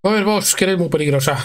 A ver, vos, que eres muy peligrosa.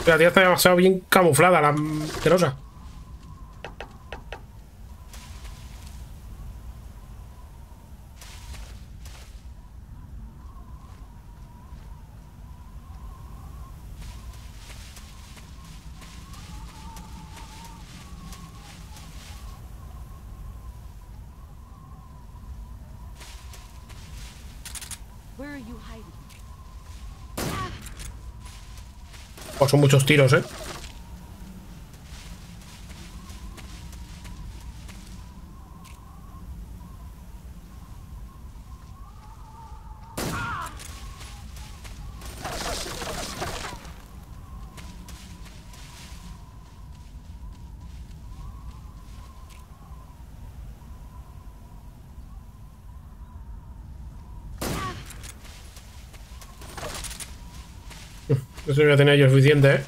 La tía está demasiado bien camuflada, la asquerosa. Oh, son muchos tiros, ¿eh? Eso voy a tener yo suficiente, ¿eh?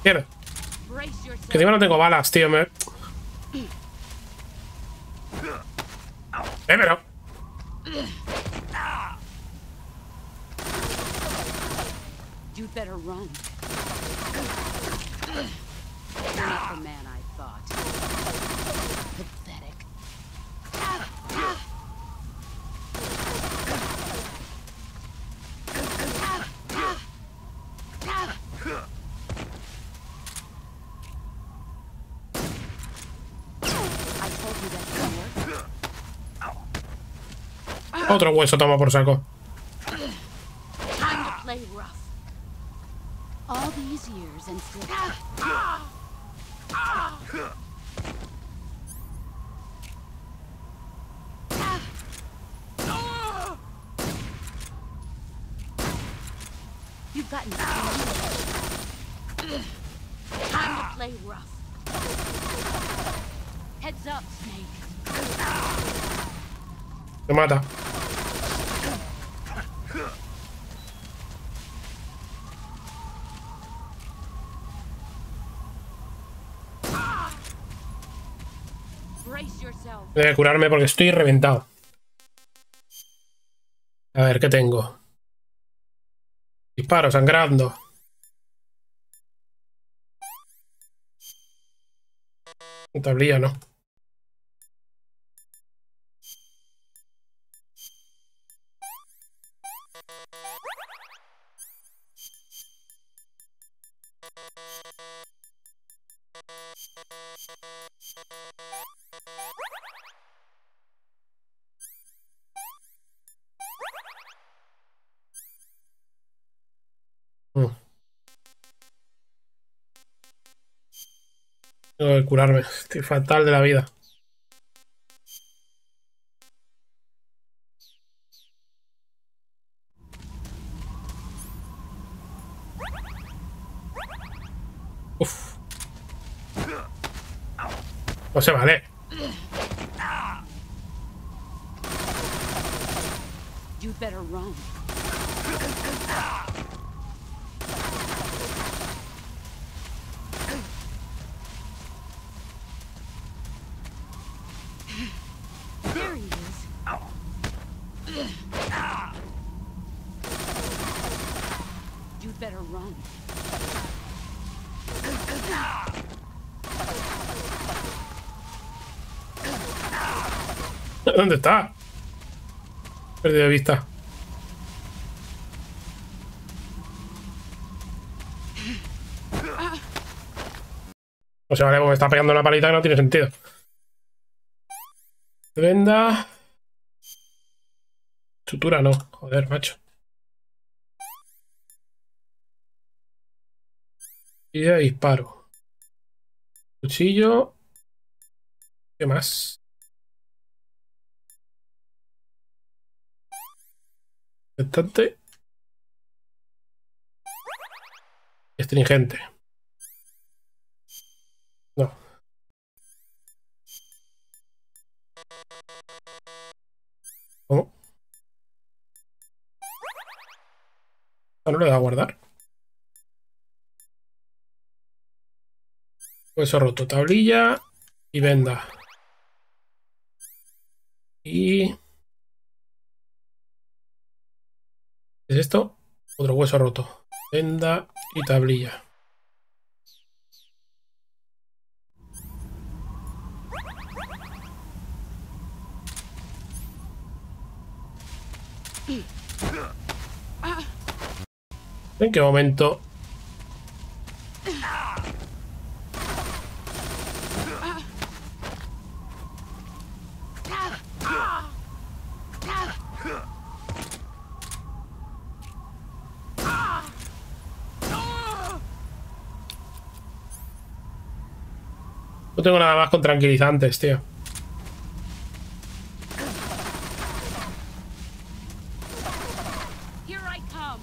Mierda. Que encima no tengo balas, tío. Pero. You better run. You're not the man I thought. Pathetic. Otro hueso toma por saco. All these years and still. You've gotten time to play rough. Heads up, Snake. Me mata. Voy a curarme porque estoy reventado. A ver, ¿qué tengo? Disparo, sangrando. Tablilla, no. Tengo que curarme. Estoy fatal de la vida. Uf. No se vale. You better run. run. ¿Dónde está? Perdido de vista. O sea, vale, como me está pegando una palita que no tiene sentido. Venda. Sutura no. Joder, macho. Y de disparo. Cuchillo. ¿Qué más? Estante. Astringente. No. ¿Cómo? Ah, no le da a guardar. Hueso roto. Tablilla. Y venda. Y... ¿qué es esto? Otro hueso roto. Venda y tablilla. ¿En qué momento? No tengo nada más con tranquilizantes, tío. Here I come.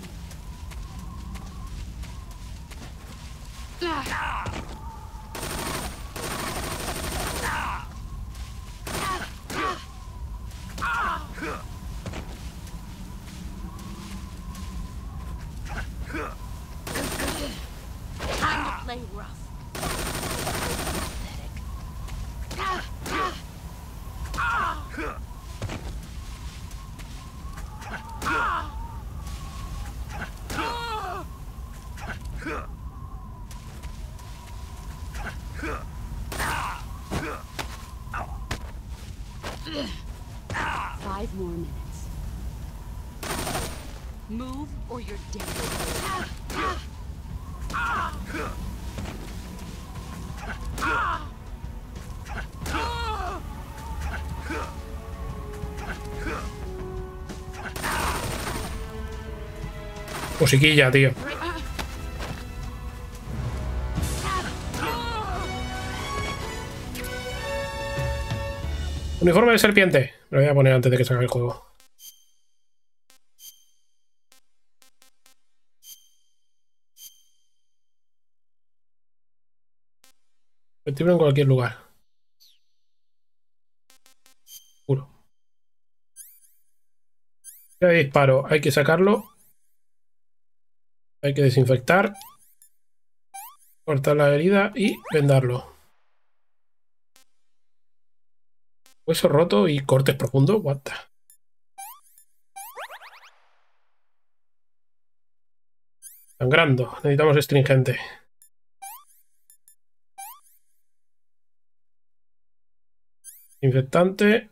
Time to play rough. Five more minutes. Move or you're dead. Musiquilla, tío. Uniforme de serpiente. Lo voy a poner antes de que salga el juego. Convertible en cualquier lugar. Puro. Ya disparo. Hay que sacarlo. Hay que desinfectar. Cortar la herida y vendarlo. Hueso roto y cortes profundos. What the... sangrando. Necesitamos astringente. Infectante.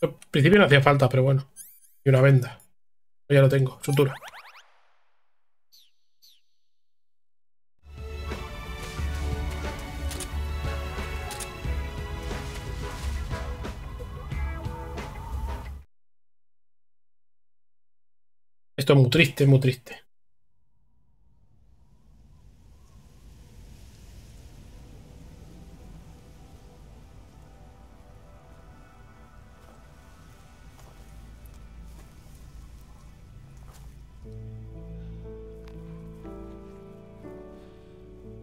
Al principio no hacía falta, pero bueno. Y una venda. Ya lo tengo. Sutura. Esto es muy triste, muy triste.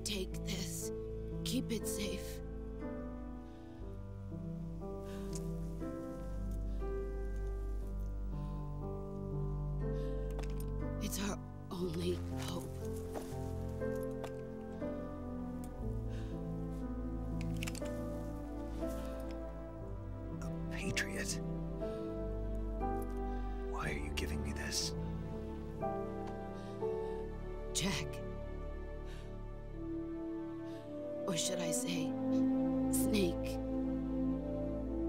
Take this. Keep it safe. It's our only hope. A patriot? Why are you giving me this? Jack. Or should I say, Snake.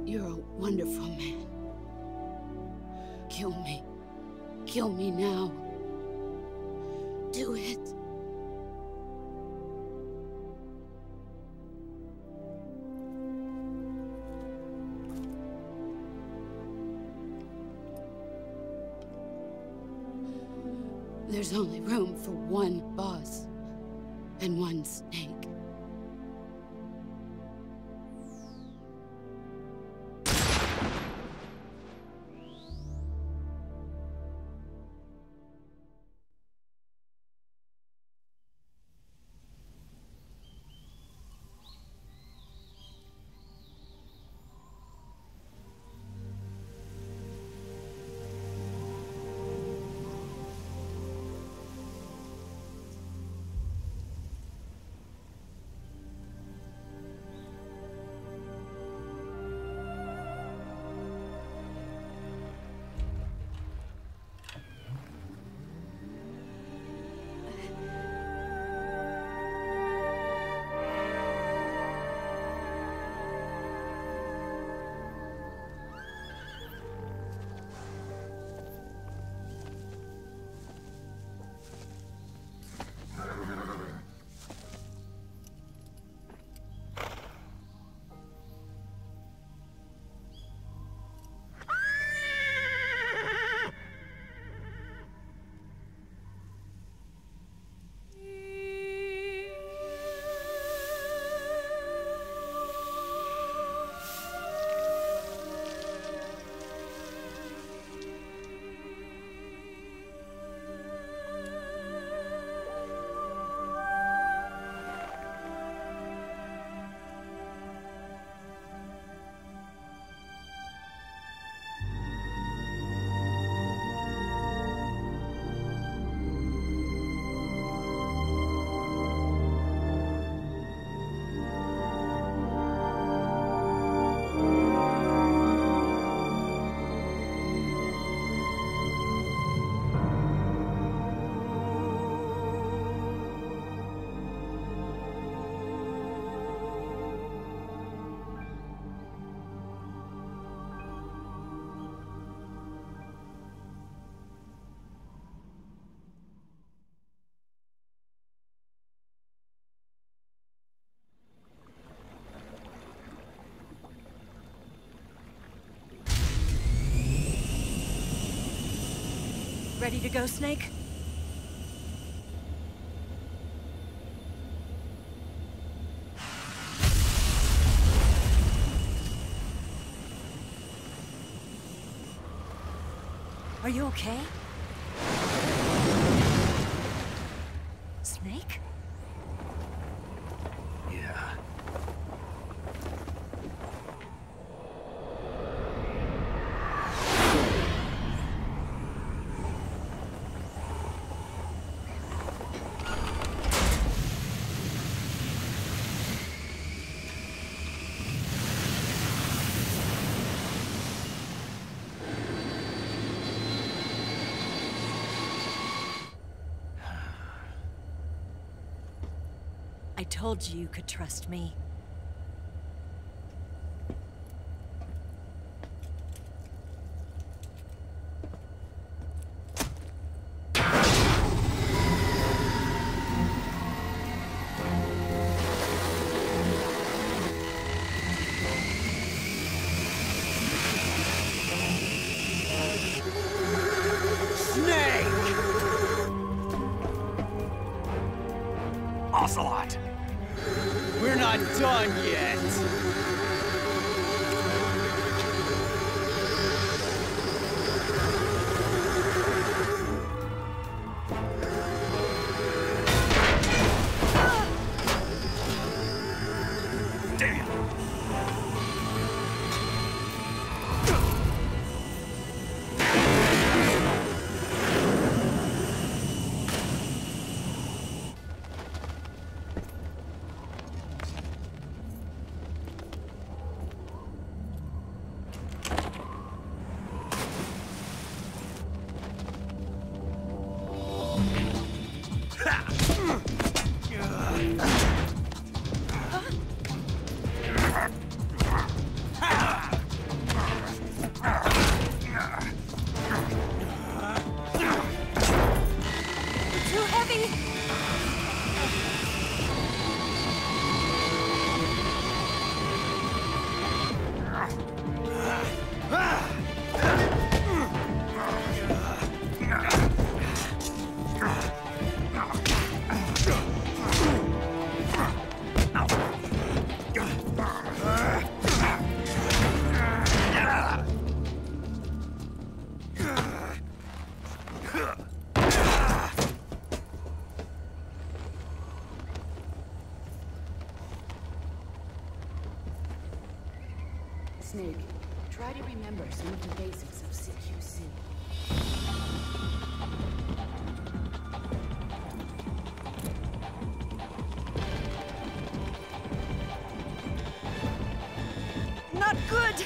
You're a wonderful man. Kill me. Kill me now. Do it. There's only room for one boss and one snake. Ready to go, Snake? Are you okay? Snake? Yeah. I told you you could trust me. Ocelot! We're not done yet! Damn! Ha! Snake, try to remember some of the basics of CQC. Not good!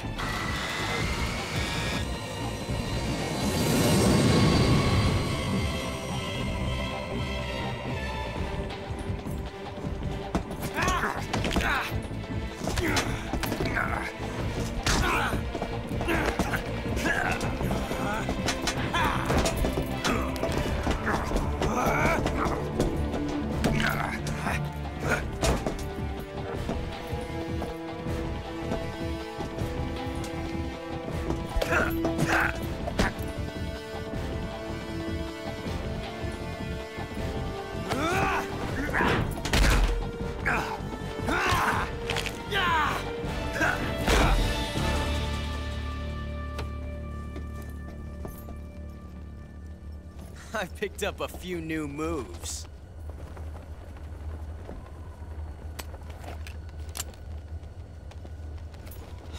I picked up a few new moves.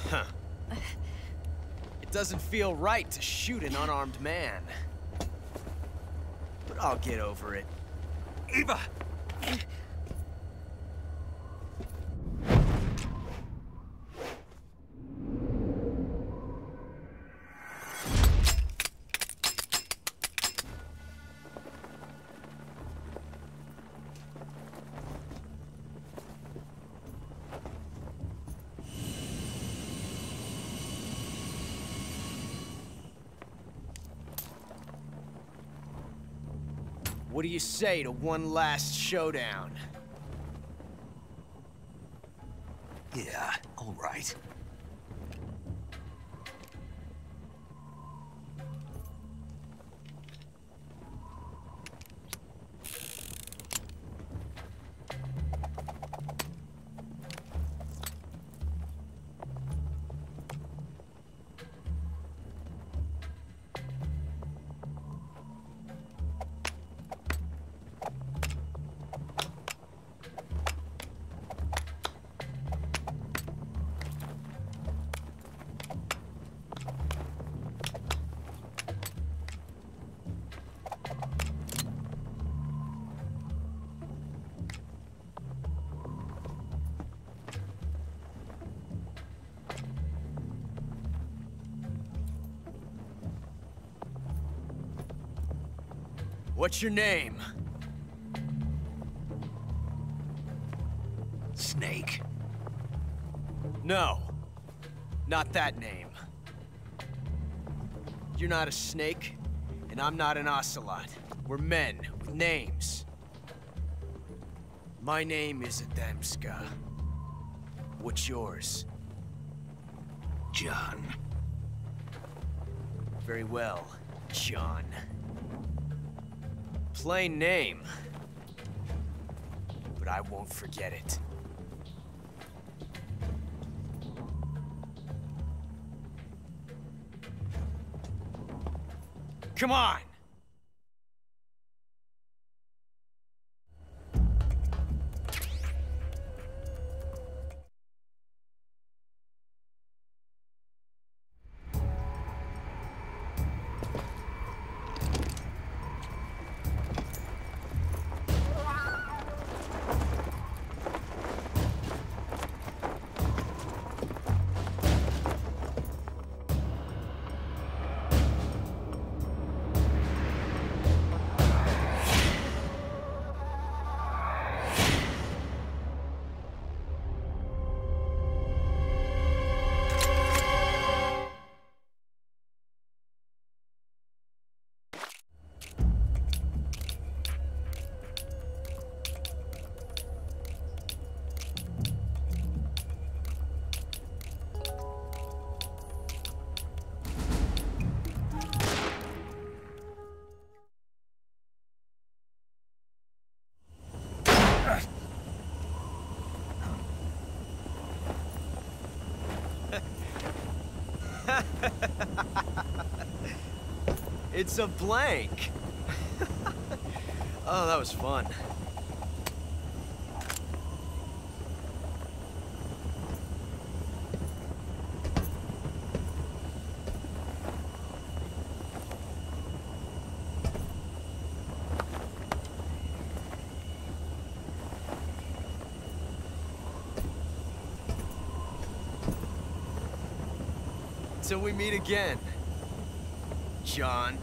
Huh. It doesn't feel right to shoot an unarmed man. But I'll get over it. Eva! What do you say to one last showdown? Yeah, all right. What's your name? Snake. No, not that name. You're not a snake, and I'm not an ocelot. We're men with names. My name is Adamska. What's yours? John. Very well, John. Plain name, but I won't forget it. Come on! It's a blank. Oh, that was fun. Till we meet again, John.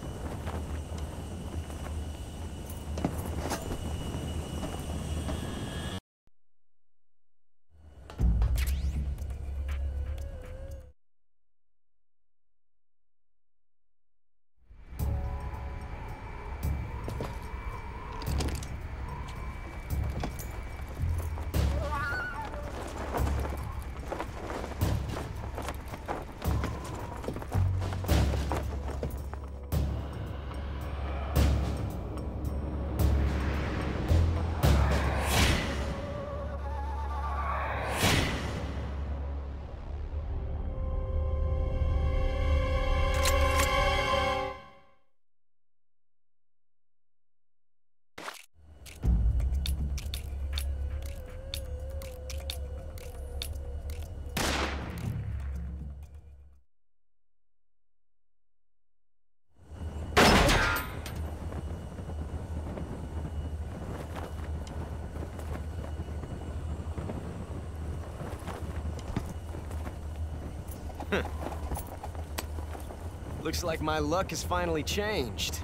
Looks like my luck has finally changed.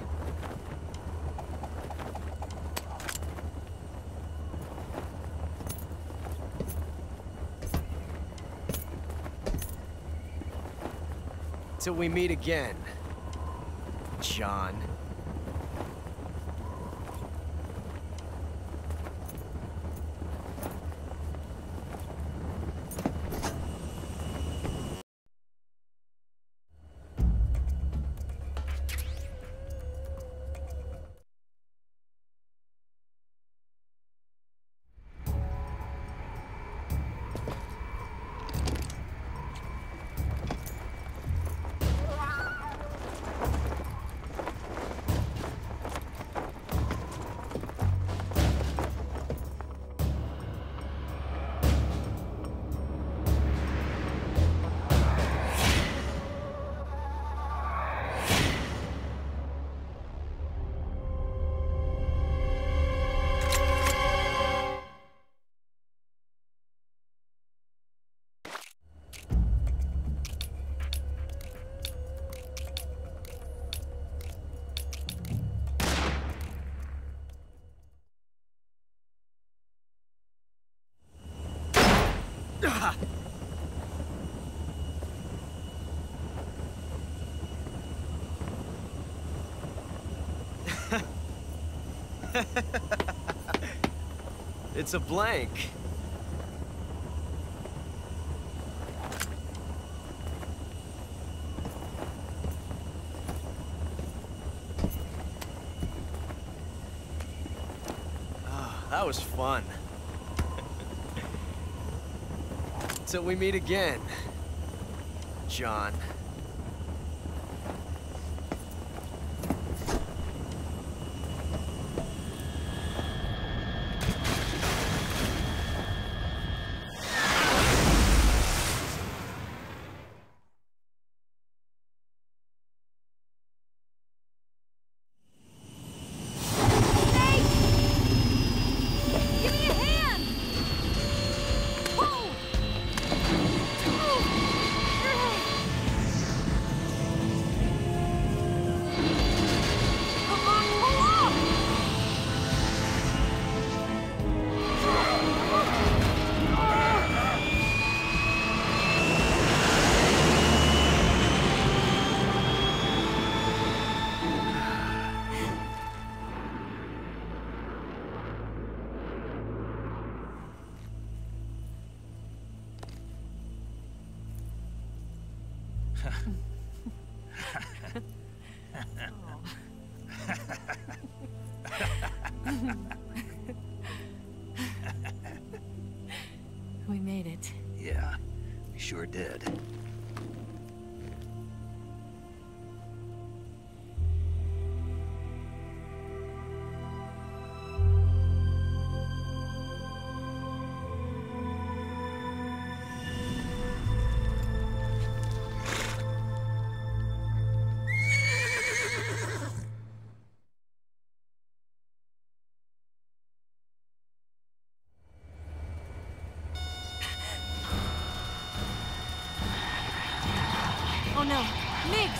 Till we meet again, John. It's a blank. Oh, that was fun. Till we meet again, John. We made it. Yeah, we sure did. Oh no, Migs!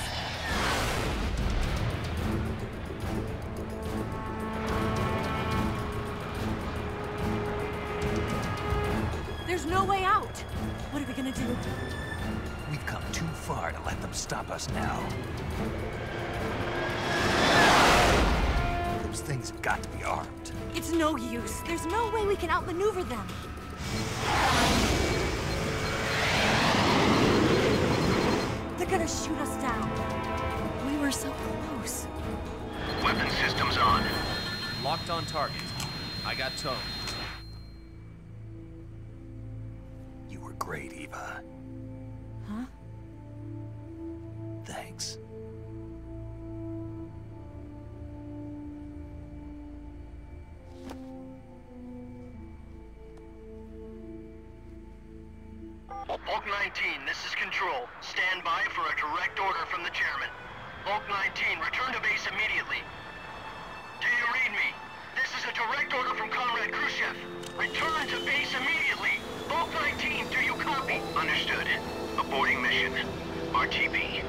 There's no way out! What are we gonna do? We've come too far to let them stop us now. Those things have got to be armed. It's no use. There's no way we can outmaneuver them. They're gonna shoot us down. We were so close. Weapon systems on. Locked on target. I got towed. You were great, Eva. Huh? Thanks. Bulk 19, this is Control. Stand by for a direct order from the chairman. Bulk 19, return to base immediately. Do you read me? This is a direct order from Comrade Khrushchev. Return to base immediately. Bulk 19, do you copy? Understood. Aborting mission. RTB.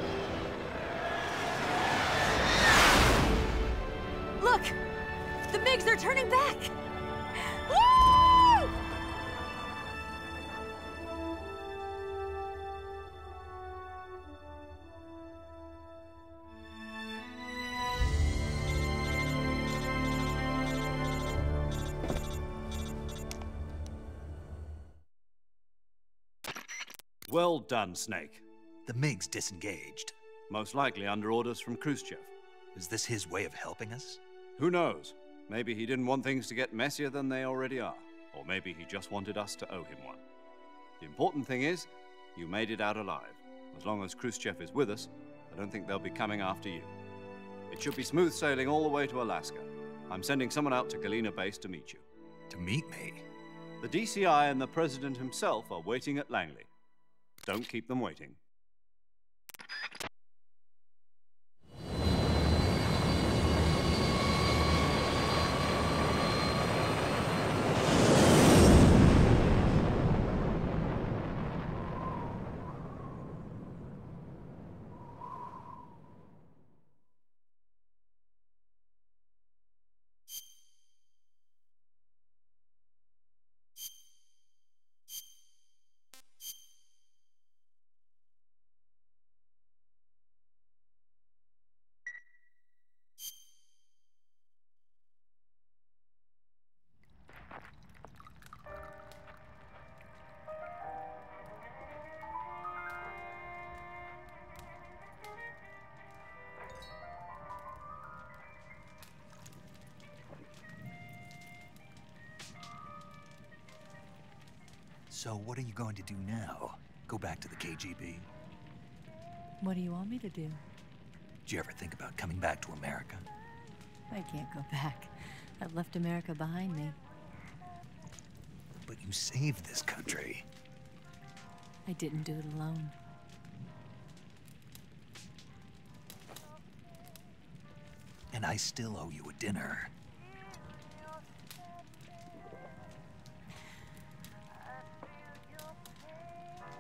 Look! The MiGs are turning back! Woo! Well done, Snake. The MiGs disengaged. Most likely under orders from Khrushchev. Is this his way of helping us? Who knows? Maybe he didn't want things to get messier than they already are. Or maybe he just wanted us to owe him one. The important thing is, you made it out alive. As long as Khrushchev is with us, I don't think they'll be coming after you. It should be smooth sailing all the way to Alaska. I'm sending someone out to Galena Base to meet you. To meet me? The DCI and the President himself are waiting at Langley. Don't keep them waiting. So what are you going to do now? Go back to the KGB? What do you want me to do? Did you ever think about coming back to America? I can't go back. I've left America behind me. But you saved this country. I didn't do it alone. And I still owe you a dinner.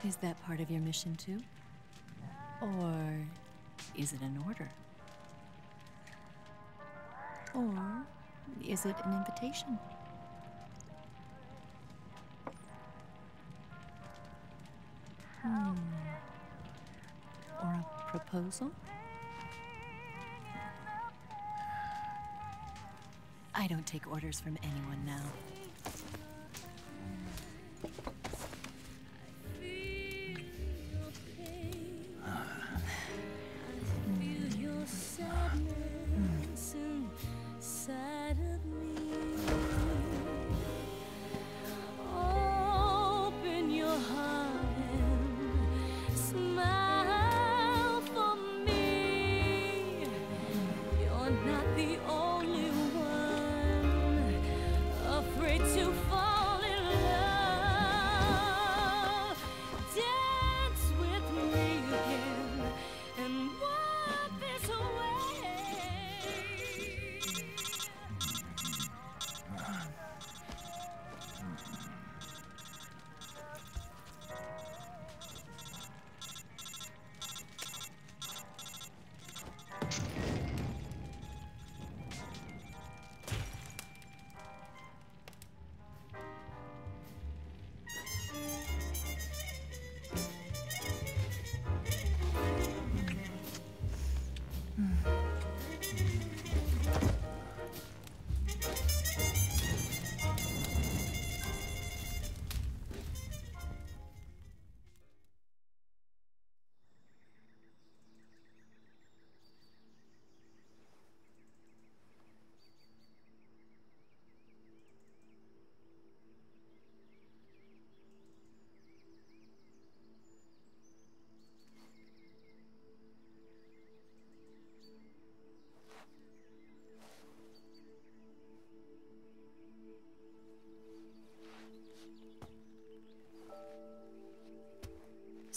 Is that part of your mission too? Or is it an order? Or is it an invitation? Or a proposal? I don't take orders from anyone now. Afraid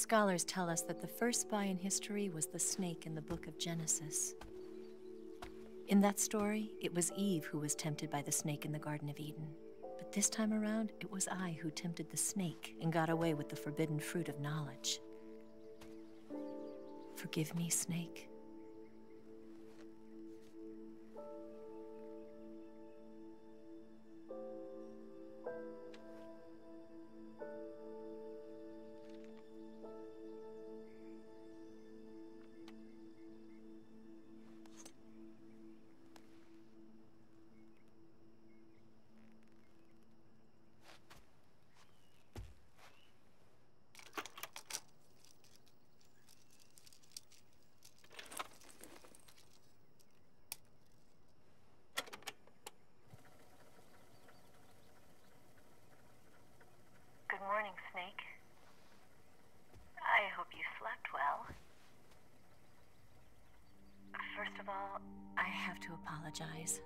Scholars tell us that the first spy in history was the snake in the book of Genesis. In that story, it was Eve who was tempted by the snake in the Garden of Eden. But this time around, it was I who tempted the snake and got away with the forbidden fruit of knowledge. Forgive me, Snake. Good morning, Snake. I hope you slept well. First of all, I have to apologize.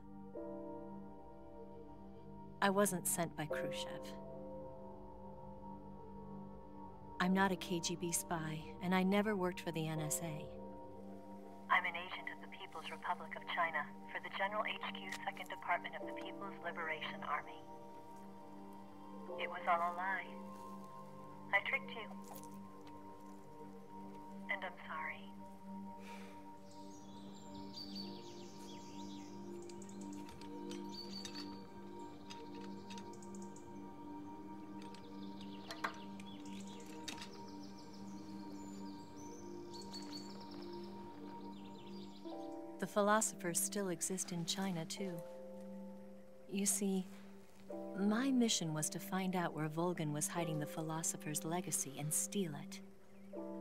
I wasn't sent by Khrushchev. I'm not a KGB spy, and I never worked for the NSA. I'm an agent of the People's Republic of China for the General HQ 2nd Department of the People's Liberation Army. It was all a lie. I tricked you. And I'm sorry. The philosophers still exist in China, too. You see, my mission was to find out where Volgin was hiding the philosopher's legacy and steal it.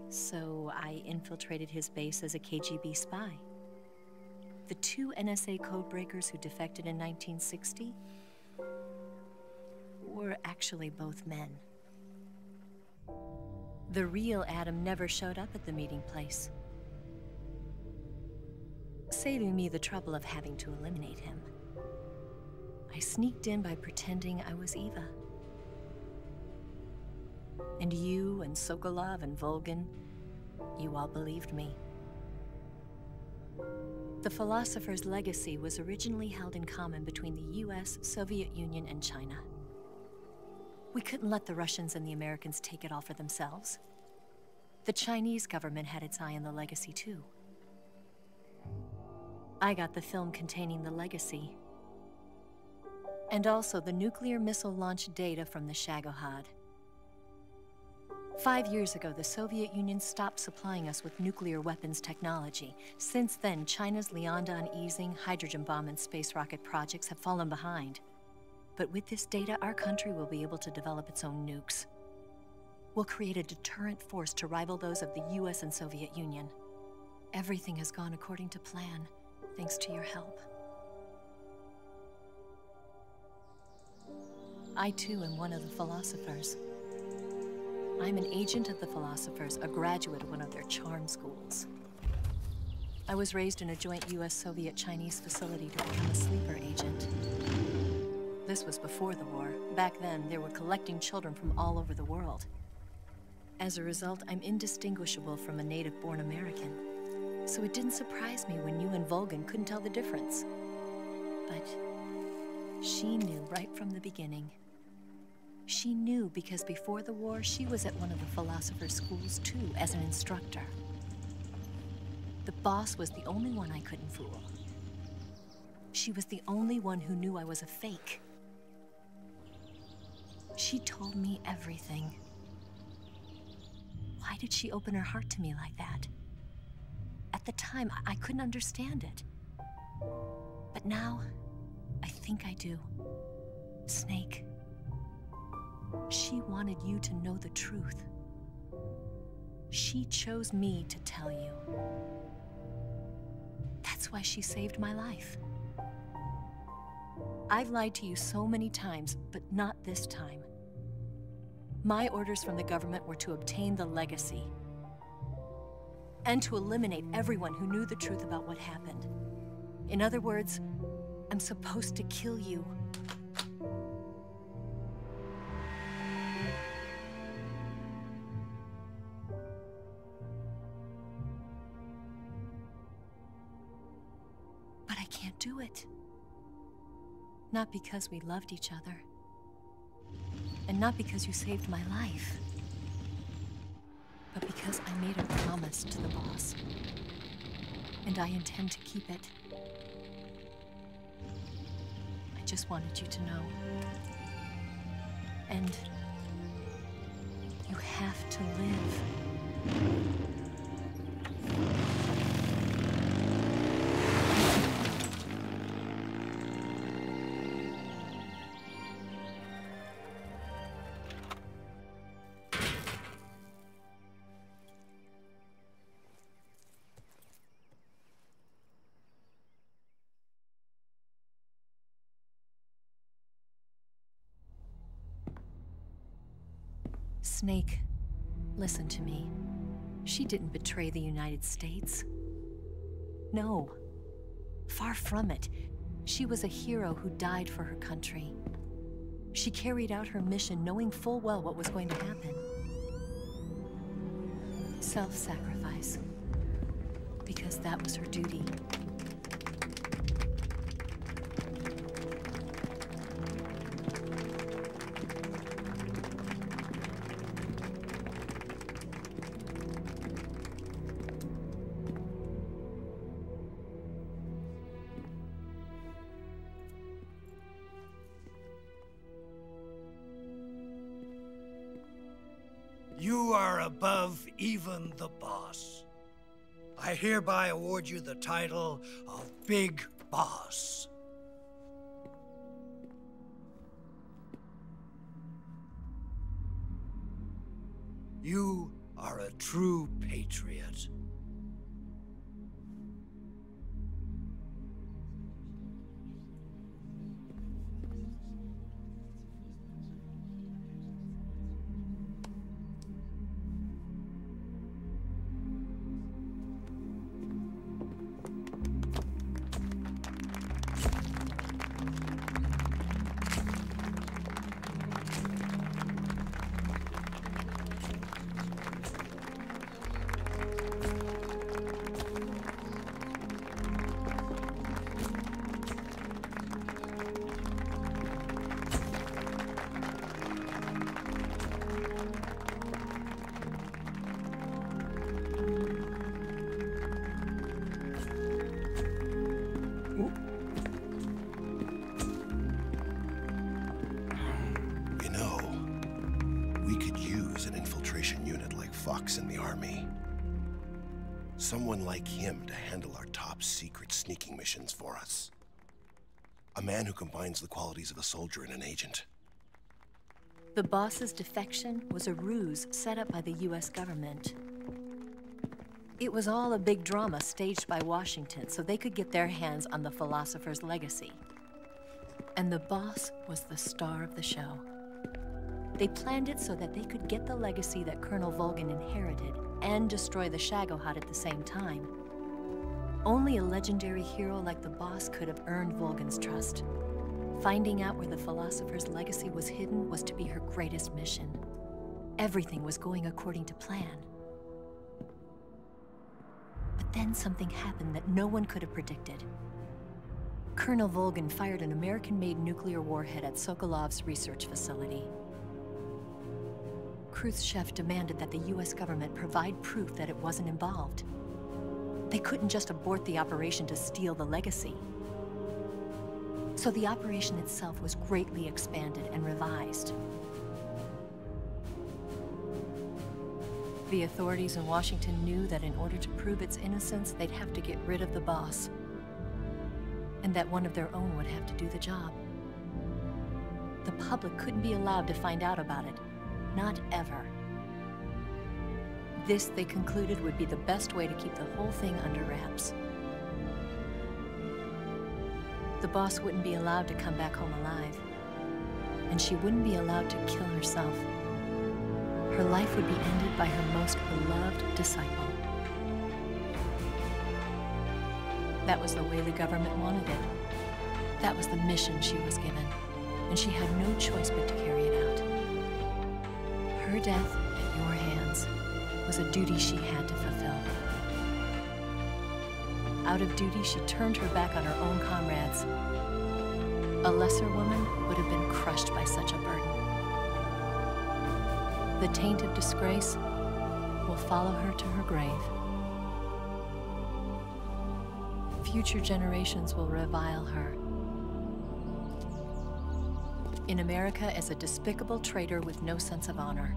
So I infiltrated his base as a KGB spy. The 2 NSA codebreakers who defected in 1960 were actually both men. The real Adam never showed up at the meeting place, saving me the trouble of having to eliminate him. I sneaked in by pretending I was Eva. And you and Sokolov and Volgin, you all believed me. The philosopher's legacy was originally held in common between the US, Soviet Union, and China. We couldn't let the Russians and the Americans take it all for themselves. The Chinese government had its eye on the legacy, too. I got the film containing the legacy, and also the nuclear missile launch data from the Shagohod. 5 years ago, the Soviet Union stopped supplying us with nuclear weapons technology. Since then, China's Liaodong easing, hydrogen bomb, and space rocket projects have fallen behind. But with this data, our country will be able to develop its own nukes. We'll create a deterrent force to rival those of the US and Soviet Union. Everything has gone according to plan, thanks to your help. I, too, am one of the philosophers. I'm an agent of the philosophers, a graduate of one of their charm schools. I was raised in a joint US-Soviet-Chinese facility to become a sleeper agent. This was before the war. Back then, they were collecting children from all over the world. As a result, I'm indistinguishable from a native-born American. So it didn't surprise me when you and Volgin couldn't tell the difference. But she knew right from the beginning. She knew because before the war, she was at one of the philosopher's schools too, as an instructor. The boss was the only one I couldn't fool. She was the only one who knew I was a fake. She told me everything. Why did she open her heart to me like that? At the time, I couldn't understand it. But now, I think I do. Snake. She wanted you to know the truth. She chose me to tell you. That's why she saved my life. I've lied to you so many times, but not this time. My orders from the government were to obtain the legacy and to eliminate everyone who knew the truth about what happened. In other words, I'm supposed to kill you. do it. Not because we loved each other. And not because you saved my life. But because I made a promise to the boss. And I intend to keep it. I just wanted you to know. And you have to live. Snake, listen to me. She didn't betray the United States. No, far from it. She was a hero who died for her country. She carried out her mission knowing full well what was going to happen. Self-sacrifice. Because that was her duty. You are above even the boss. I hereby award you the title of Big Boss. You are a true patriot. In the army. Someone like him to handle our top secret sneaking missions for us. A man who combines the qualities of a soldier and an agent. The boss's defection was a ruse set up by the US government. It was all a big drama staged by Washington so they could get their hands on the philosopher's legacy. And the boss was the star of the show. They planned it so that they could get the legacy that Colonel Volgin inherited and destroy the Shagohod at the same time. Only a legendary hero like the boss could have earned Volgin's trust. Finding out where the philosopher's legacy was hidden was to be her greatest mission. Everything was going according to plan. But then something happened that no one could have predicted. Colonel Volgin fired an American-made nuclear warhead at Sokolov's research facility. Khrushchev demanded that the US government provide proof that it wasn't involved. They couldn't just abort the operation to steal the legacy. So the operation itself was greatly expanded and revised. The authorities in Washington knew that in order to prove its innocence, they'd have to get rid of the boss. And that one of their own would have to do the job. The public couldn't be allowed to find out about it. Not ever. This, they concluded, would be the best way to keep the whole thing under wraps. The boss wouldn't be allowed to come back home alive. And she wouldn't be allowed to kill herself. Her life would be ended by her most beloved disciple. That was the way the government wanted it. That was the mission she was given. And she had no choice but to carry it out. Her death at your hands was a duty she had to fulfill. Out of duty, she turned her back on her own comrades. A lesser woman would have been crushed by such a burden. The taint of disgrace will follow her to her grave. Future generations will revile her. In America as a despicable traitor with no sense of honor.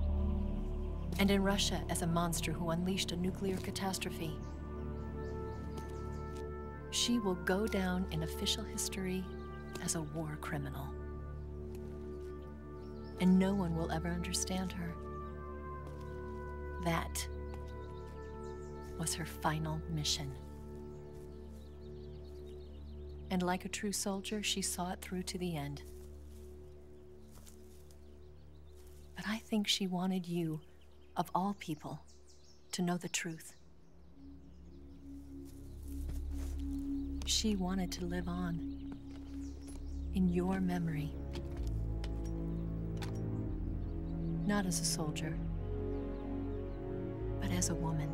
And in Russia as a monster who unleashed a nuclear catastrophe. She will go down in official history as a war criminal. And no one will ever understand her. That was her final mission. And like a true soldier, she saw it through to the end. But I think she wanted you, of all people, to know the truth. She wanted to live on in your memory. Not as a soldier, but as a woman.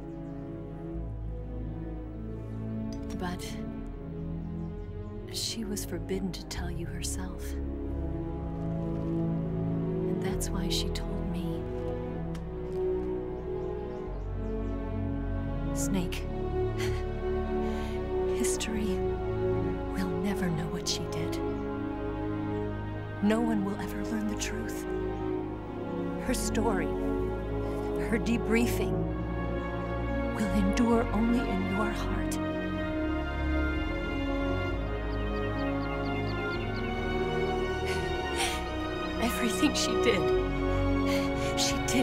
But she was forbidden to tell you herself. And that's why she told me. Snake, history will never know what she did. No one will ever learn the truth. Her story, her debriefing, will endure only in your heart. Everything she did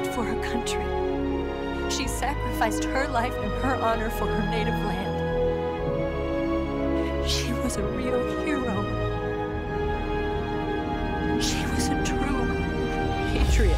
for her country. She sacrificed her life and her honor for her native land. She was a real hero. She was a true patriot.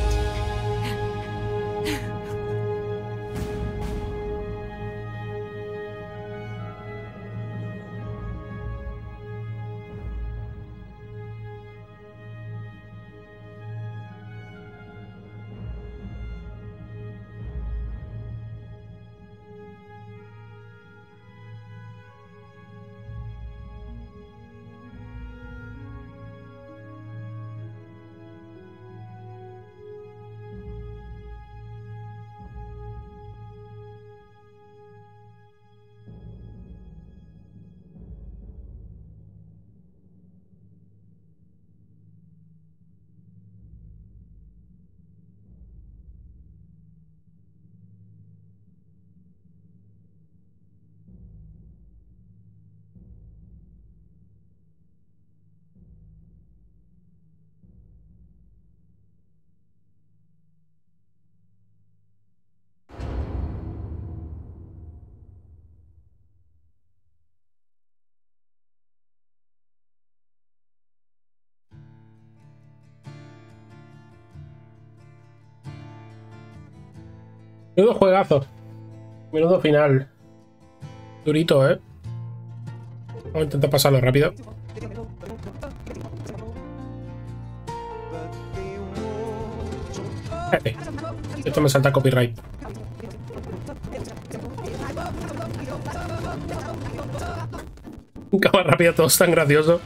Menudo juegazo. Menudo final. Durito, ¿eh? Vamos a intentar pasarlo rápido. Esto me salta copyright. Cámara rápida, todo es tan gracioso.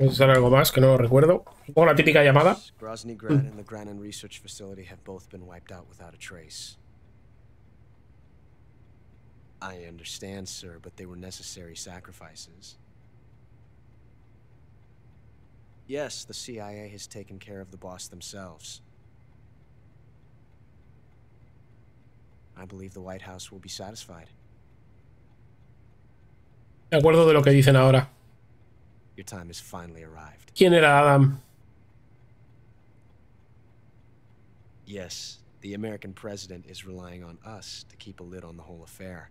Vamos a hacer algo más que no recuerdo. Supongo la típica llamada. Grozny Grad and the Granin Research Facility have both been wiped out without a trace. I understand, sir, but they were necessary sacrifices. Yes, the CIA has taken care of the boss themselves. I believe the White House will be satisfied. De acuerdo de lo que dicen ahora. Your time has finally arrived. ¿Quién era Adam? Yes, the American president is relying on us to keep a lid on the whole affair.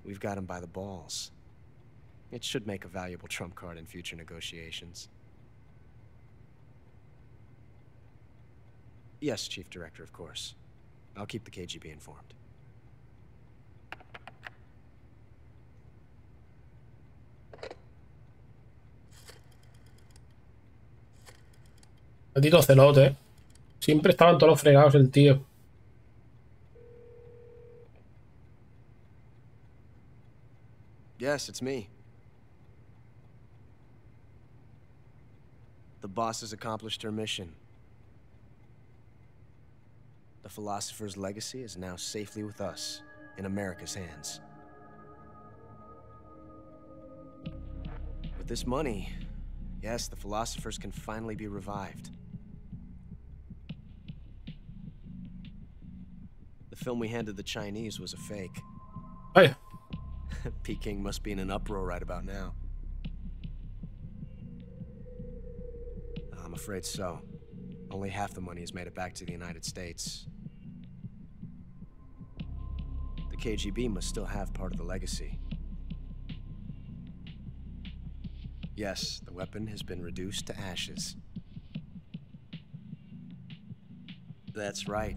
We've got him by the balls. It should make a valuable trump card in future negotiations. Yes, Chief Director, of course. I'll keep the KGB informed. Maldito celote, ¿eh? Siempre estaban todos los fregados el tío. Yes, it's me. The boss has accomplished her mission. The philosopher's legacy is now safely with us, in America's hands. With this money, yes, the philosophers can finally be revived. The film we handed the Chinese was a fake. Vaya. Peking must be in an uproar right about now. I'm afraid so. Only half the money has made it back to the United States. The KGB must still have part of the legacy. Yes, the weapon has been reduced to ashes. That's right.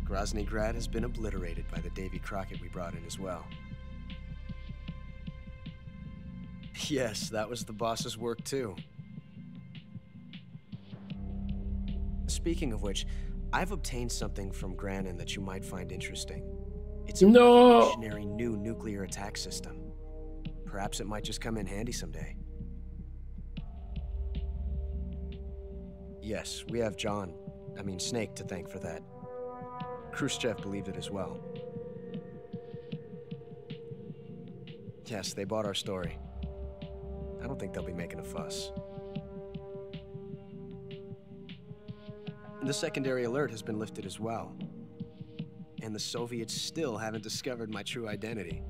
Grozny Grad has been obliterated by the Davy Crockett we brought in as well. Yes, that was the boss's work too. Speaking of which, I've obtained something from Granin that you might find interesting. It's a revolutionary new nuclear attack system. Perhaps it might just come in handy someday. Yes, we have Snake to thank for that. Khrushchev believed it as well. Yes, they bought our story. I don't think they'll be making a fuss. The secondary alert has been lifted as well. And the Soviets still haven't discovered my true identity.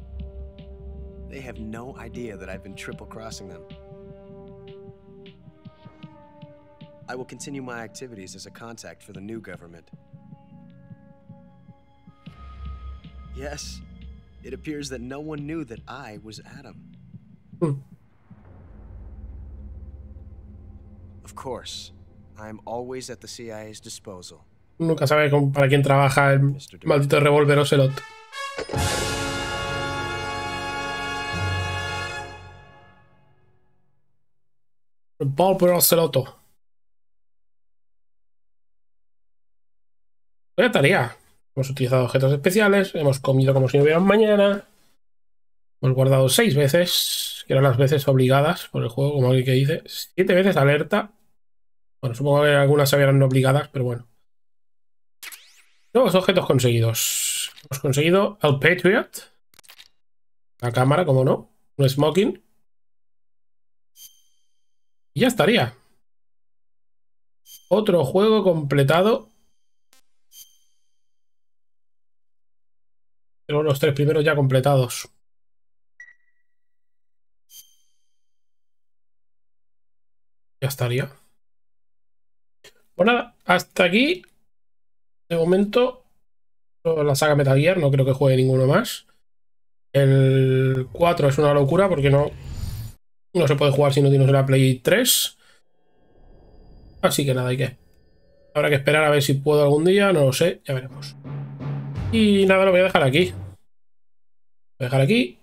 They have no idea that I've been triple-crossing them. I will continue my activities as a contact for the new government. Yes, it appears that no one knew that I was Adam. Of course, I'm always at the CIA's disposal. Nunca sabe para quién trabaja el maldito revólver Ocelot. Revólver Oceloto. Buena tarea. Hemos utilizado objetos especiales, hemos comido como si no hubiera un mañana. Hemos guardado 6 veces, que eran las veces obligadas por el juego, como alguien que dice. 7 veces alerta. Bueno, supongo que algunas se habían obligadas, pero bueno. Nuevos objetos conseguidos. Hemos conseguido el Patriot. La cámara, como no. Un smoking. Y ya estaría. Otro juego completado. Pero los 3 primeros ya completados. Ya estaría. Pues nada, hasta aquí. De momento, la saga Metal Gear, no creo que juegue ninguno más. El 4 es una locura porque no se puede jugar si no tienes una Play 3. Así que nada, habrá que esperar a ver si puedo algún día, no lo sé, ya veremos. Y nada, lo voy a dejar aquí. Voy a dejar aquí.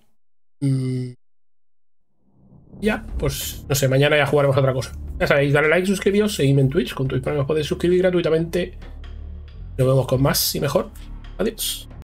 Ya, pues no sé, mañana ya jugaremos otra cosa. Ya sabéis, dale like, suscribíos, seguidme en Twitch. Con Twitch Prime os podéis suscribir gratuitamente. Nos vemos con más y mejor. Adiós.